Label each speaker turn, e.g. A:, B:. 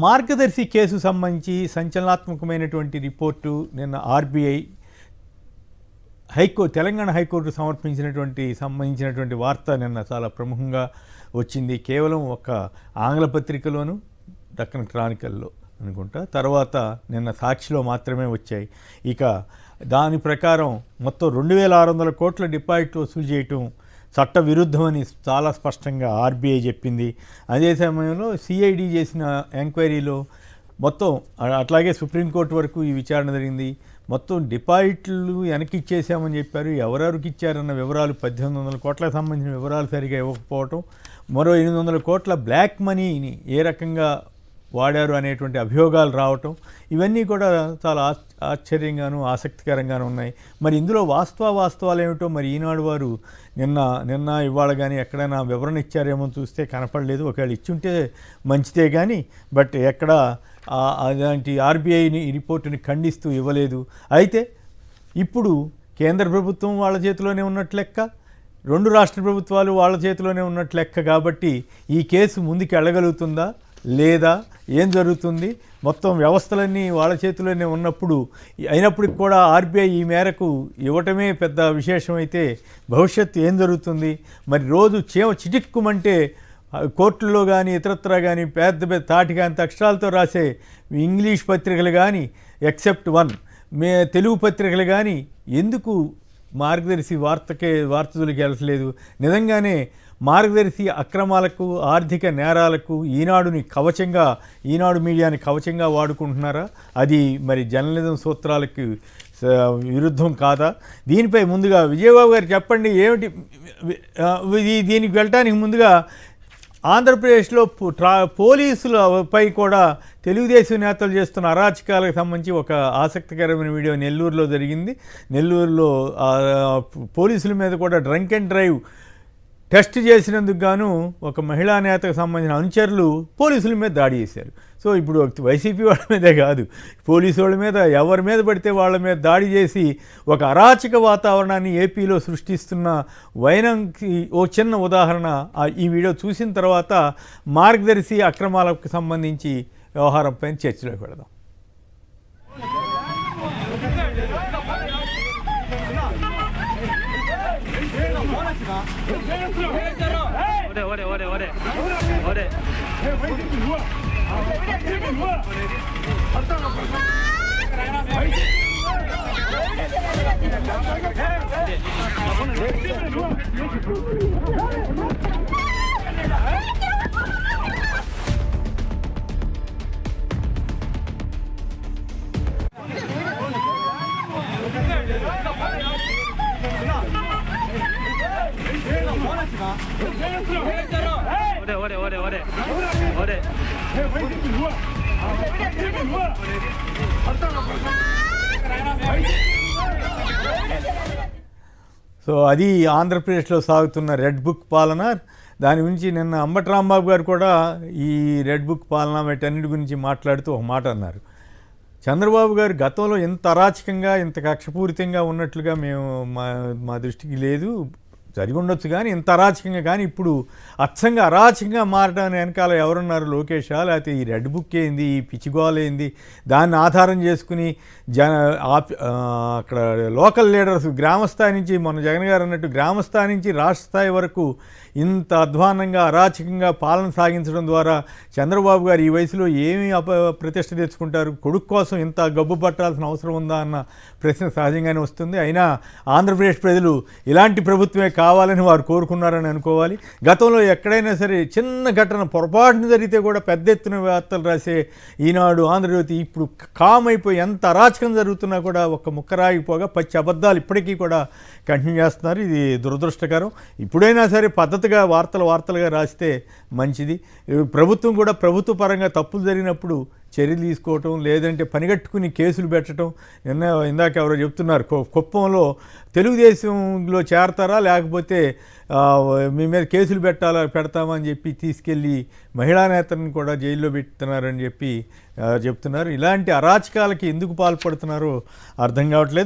A: మార్గదర్శి case సంబంధించి సంచలనాత్మకమైనటువంటి report నిన్న RBI Telangana high court సంబంధించినటువంటి వార్త నిన్న చాలా ప్రముఖంగా వచ్చింది. కేవలం ఒక ఆంగ్ల పత్రికలోను దక్కన్ క్రానికల్లో అనుకుంటా, తర్వాత నిన్న సాక్షిలో మాత్రమే వచ్చాయి. ఇక దాని ప్రకారం మొత్తం 2600 కోట్ల డిపాజిట్ వసూలు చేయటం చట్ట విరుద్ధమని చాలా స్పష్టంగా ఆర్బీఐ చెప్పింది. అదే సమయంలో సిఐడి చేసిన ఎంక్వైరీలో మొత్తం అట్లాగే సుప్రీంకోర్టు వరకు ఈ విచారణ జరిగింది. మొత్తం డిపాజిట్లు వెనక్కి ఇచ్చేసామని చెప్పారు. ఎవరెవరికి ఇచ్చారన్న వివరాలు 1800 కోట్లకు సంబంధించిన వివరాలు సరిగా ఇవ్వకపోవటం, మరో 800 కోట్ల బ్లాక్ మనీని ఏ రకంగా వాడారు అనేటువంటి అభియోగాలు రావటం, ఇవన్నీ కూడా చాలా ఆశ్చర్యంగాను ఆసక్తికరంగాను ఉన్నాయి. మరి ఇందులో వాస్తవాలు ఏమిటో మరి ఈనాడు వారు నిన్న ఇవాళ కానీ ఎక్కడైనా వివరణ ఇచ్చారేమో చూస్తే కనపడలేదు. ఒకవేళ ఇచ్చుంటే మంచిదే కానీ బట్ ఎక్కడ అలాంటి ఆర్బీఐని రిపోర్టుని ఖండిస్తూ ఇవ్వలేదు. అయితే ఇప్పుడు కేంద్ర ప్రభుత్వం వాళ్ళ చేతిలోనే ఉన్నట్లు లెక్క, 2 రాష్ట్ర ప్రభుత్వాలు వాళ్ళ చేతిలోనే ఉన్నట్లు లెక్క. కాబట్టి ఈ కేసు ముందుకు వెళ్ళగలుగుతుందా లేదా, ఏం జరుగుతుంది? మొత్తం వ్యవస్థలన్నీ వాళ్ళ చేతిలోనే అయినప్పటికి కూడా ఆర్బీఐ ఈ మేరకు ఇవ్వటమే పెద్ద విశేషమైతే భవిష్యత్తు ఏం జరుగుతుంది? మరి రోజు చిటిక్కుమంటే కోర్టుల్లో కానీ ఇతరత్రా కానీ పెద్ద తాటికాంత అక్షరాలతో రాసే ఇంగ్లీష్ పత్రికలు కానీ ఎక్సెప్ట్ 1 తెలుగు పత్రికలు కానీ ఎందుకు మార్గదర్శి వార్తలకు వెళ్ళట్లేదు? నిజంగానే మార్గదర్శి అక్రమాలకు, ఆర్థిక నేరాలకు ఈనాడు మీడియాని కవచంగా వాడుకుంటున్నారా? అది మరి జర్నలిజం సూత్రాలకు విరుద్ధం కాదా? దీనిపై ముందుగా విజయబాబు గారు చెప్పండి, ఏమిటి దీనికి వెళ్ళటానికి ముందుగా ఆంధ్రప్రదేశ్లో పోలీసులపై కూడా తెలుగుదేశం నేతలు చేస్తున్న అరాచకాలకు సంబంధించి ఒక ఆసక్తికరమైన వీడియో నెల్లూరులో జరిగింది. నెల్లూరులో పోలీసుల మీద కూడా డ్రంక్ అండ్ డ్రైవ్ టెస్ట్ చేసినందుకు గాను ఒక మహిళా నేతకు సంబంధించిన అనుచరులు పోలీసుల మీద దాడి చేశారు. సో ఇప్పుడు వైసీపీ వాళ్ళ మీదే కాదు, పోలీసు వాళ్ళ మీద, ఎవరి మీద పడితే వాళ్ళ మీద దాడి చేసి ఒక అరాచక వాతావరణాన్ని ఏపీలో సృష్టిస్తున్న వైనంకి ఓ చిన్న ఉదాహరణ ఈ వీడియో చూసిన తర్వాత మార్గదర్శి అక్రమాలకు సంబంధించి వ్యవహారంపై చర్చలోకి వెళదాం. సో అది ఆంధ్రప్రదేశ్లో సాగుతున్న రెడ్ బుక్ పాలన. దాని గురించి నిన్న అంబటి రాంబాబు గారు కూడా ఈ రెడ్ బుక్ పాలన వీటన్నిటి గురించి మాట్లాడుతూ ఒక మాట అన్నారు. చంద్రబాబు గారు గతంలో ఇంత అరాచకంగా, ఇంత కక్షపూరితంగా ఉన్నట్లుగా మా దృష్టికి లేదు, జరిగి ఉండొచ్చు కానీ ఇంత అరాచకంగా, కానీ ఇప్పుడు అచ్చంగా అరాచకంగా మారడానికి వెనకాల ఎవరున్నారు? లోకేషా? లేకపోతే ఈ రెడ్ బుక్ ఏంది, ఈ పిచ్చిగోల ఏంది? దాన్ని ఆధారం చేసుకుని అక్కడ లోకల్ లీడర్స్ గ్రామస్థాయి నుంచి, మొన్న జగన్ గారు అన్నట్టు గ్రామస్థాయి నుంచి రాష్ట్ర స్థాయి వరకు ఇంత అధ్వానంగా అరాచకంగా పాలన సాగించడం ద్వారా చంద్రబాబు గారు ఈ వయసులో ఏమి ప్రతిష్ట తెచ్చుకుంటారు? కొడుకు కోసం ఇంత గబ్బు పట్టాల్సిన అవసరం ఉందా అన్న ప్రశ్న సహజంగానే వస్తుంది. అయినా ఆంధ్రప్రదేశ్ ప్రజలు ఇలాంటి ప్రభుత్వమే కావాలని వారు కోరుకున్నారని అనుకోవాలి. గతంలో ఎక్కడైనా సరే చిన్న ఘటన పొరపాటున జరిగితే కూడా పెద్ద ఎత్తున వార్తలు రాసే ఈనాడు, ఆంధ్రజ్యోతి ఇప్పుడు కామ్ అయిపోయి ఎంత అరాచకం జరుగుతున్నా కూడా ఒక్క ముక్కరాగిపోగా పచ్చి అబద్ధాలు ఇప్పటికీ కూడా కంటిన్యూ చేస్తున్నారు. ఇది దురదృష్టకరం. ఇప్పుడైనా సరే పద్ధతిగా వార్తలుగా రాస్తే మంచిది. ప్రభుత్వం కూడా ప్రభుత్వ పరంగా తప్పులు జరిగినప్పుడు చర్యలు తీసుకోవటం, లేదంటే పనిగట్టుకుని కేసులు పెట్టడం. ఇందాక ఎవరో చెప్తున్నారు, కుప్పంలో తెలుగుదేశంలో చేరతారా లేకపోతే మీ మీద కేసులు పెడతామని చెప్పి తీసుకెళ్ళి మహిళా నేతలను కూడా జైల్లో పెడుతున్నారని చెప్పి చెప్తున్నారు. ఇలాంటి అరాచకాలకి ఎందుకు పాల్పడుతున్నారో అర్థం కావట్లేదు.